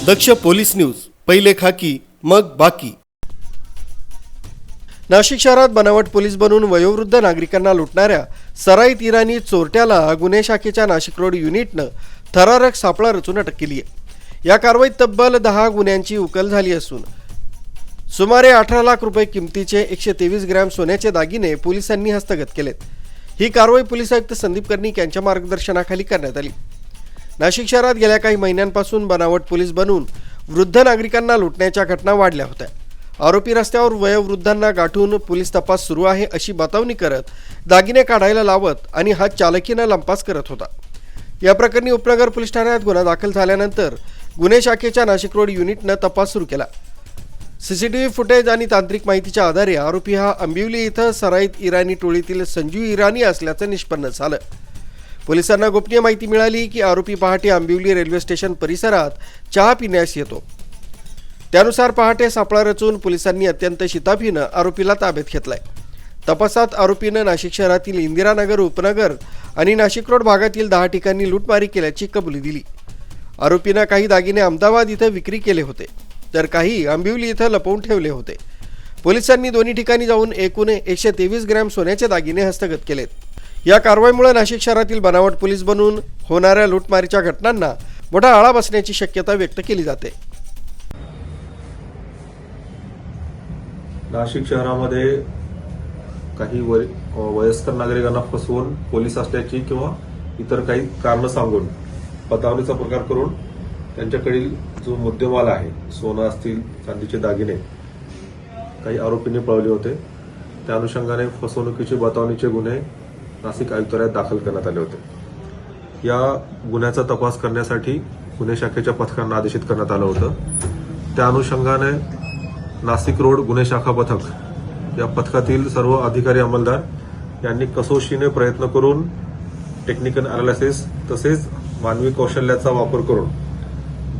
दक्ष police news, पहिले खाकी मग बाकी। नाशिक शहरात बनावट पोलीस बनून वयोवृद्ध नागरिकांना लुटणाऱ्या सराईत इराणी चोरट्याला गुन्हे शाखेच्या नाशिक रोड युनिटनं थरारक सापळा रचून अटक केली आहे। या कारवाईत तब्बल 10 गुन्ह्यांची उकल झाली असून सुमारे 18 लाख रुपये किमतीचे 123 ग्रॅम सोन्याचे दागिने पोलिसांनी हस्तगत केलेत। ही कारवाई पोलीस आयुक्त संदीप कर्णिक यांच्या मार्गदर्शनाखाली करण्यात आली। नाशिक शहरात गेल्या काही महिन्यांपासून बनावट पोलीस बनून वृद्ध नागरिकांना लुटण्याच्या घटना वाढल्या होत्या। आरोपी रस्त्यावर वयोवृद्धांना गाठून पोलीस तपास सुरू आहे अशी बतावणी करत दागिने काढायला लावत आणि हा चालकीनं लंपास करत होता। या प्रकरणी उपनगर पोलीस ठाण्यात गुन्हा दाखल झाल्यानंतर गुन्हे शाखेच्या नाशिक रोड युनिटनं तपास सुरू केला। सीसीटीव्ही फुटेज आणि तांत्रिक माहितीच्या आधारे आरोपी हा अंबिवली इथं सराईत इराणी टोळीतील संजू इराणी असल्याचं निष्पन्न झालं। पोलिसांना गोपनीय माहिती मिळाली की आरोपी पहाटे अंबिवली रेल्वे स्टेशन परिसरात चहा पिण्यास येतो। त्यानुसार पहाटे सापळा रचून पोलिसांनी अत्यंत शिताफीनं आरोपीला ताब्यात घेतलाय। तपासात आरोपीनं नाशिक शहरातील इंदिरानगर, उपनगर आणि नाशिक रोड भागातील 10 ठिकाणी लूटमारी केल्याची कबुली दिली। आरोपीनं काही दागिने अहमदाबाद इथं विक्री केले होते, तर काही अंबिवली इथं लपवून ठेवले होते। पोलिसांनी दोन्ही ठिकाणी जाऊन एकूण 123 ग्रॅम सोन्याचे दागिने हस्तगत केलेत। या कारवाईमुळे नाशिक शहरातील बनावट पोलीस बनून होणाऱ्या लूटमारीच्या घटनांना मोठा आळा बसण्याची शक्यता व्यक्त केली जाते। नाशिक शहरामध्ये काही वयस्कर नागरिकांना फसवून पोलीस असल्याची किंवा इतर काही कारण सांगून बतावणीचा प्रकार करून त्यांच्याकडील जो मुद्देमाल आहे, सोनं असतील, चांदीचे दागिने, काही आरोपींनी पळवले होते। त्या अनुषंगाने फसवणुकीचे बतावणीचे गुन्हे नाशिक आयुक्तालयात दाखल करण्यात आले होते। या गुन्ह्याचा तपास करण्यासाठी गुन्हे शाखेच्या पथकांना आदेशित करण्यात आलं होतं। त्या अनुषंगाने नाशिक रोड गुन्हे शाखा पथक या पथकातील सर्व अधिकारी अंमलदार यांनी कसोशीने प्रयत्न करून टेक्निकल अनालिसिस तसेच मानवी कौशल्याचा वापर करून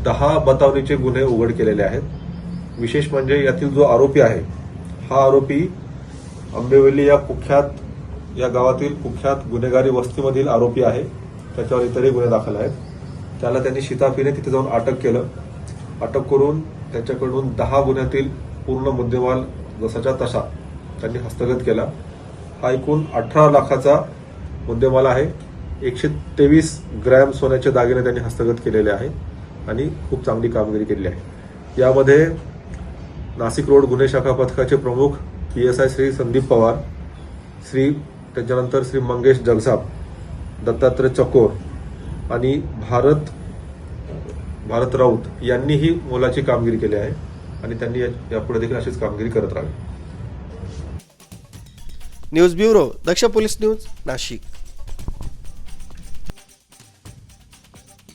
10 बतावणीचे गुन्हे उघड केलेले आहेत। विशेष म्हणजे यातील जो आरोपी आहे, हा आरोपी अंबिवली या गावातील कुख्यात गुन्हेगारी वस्तीमधील आरोपी आहे। त्याच्यावर इतरही गुन्हे दाखल आहेत। त्याला त्यांनी शिताफीने तिथे जाऊन अटक केलं। अटक करून त्याच्याकडून 10 गुन्ह्यातील पूर्ण मुद्देमाल जसाच्या तसा त्यांनी हस्तगत केला। हा एकूण 18 लाखाचा मुद्देमाल आहे। 123 ग्रॅम सोन्याचे दागिने त्यांनी हस्तगत केलेले आहे आणि खूप चांगली कामगिरी केली आहे। यामध्ये नाशिक रोड गुन्हे शाखा पथकाचे प्रमुख PSI श्री संदीप पवार, त्याच्यानंतर श्री मंगेश जगसाप, दत्तात्रय चकोर आणि भारत राऊत यांनीही मोलाची कामगिरी केली आहे आणि त्यांनी यापुढे देखील अशीच कामगिरी करत राहावी। न्यूज ब्युरो, दक्ष पोलीस न्यूज, नाशिक।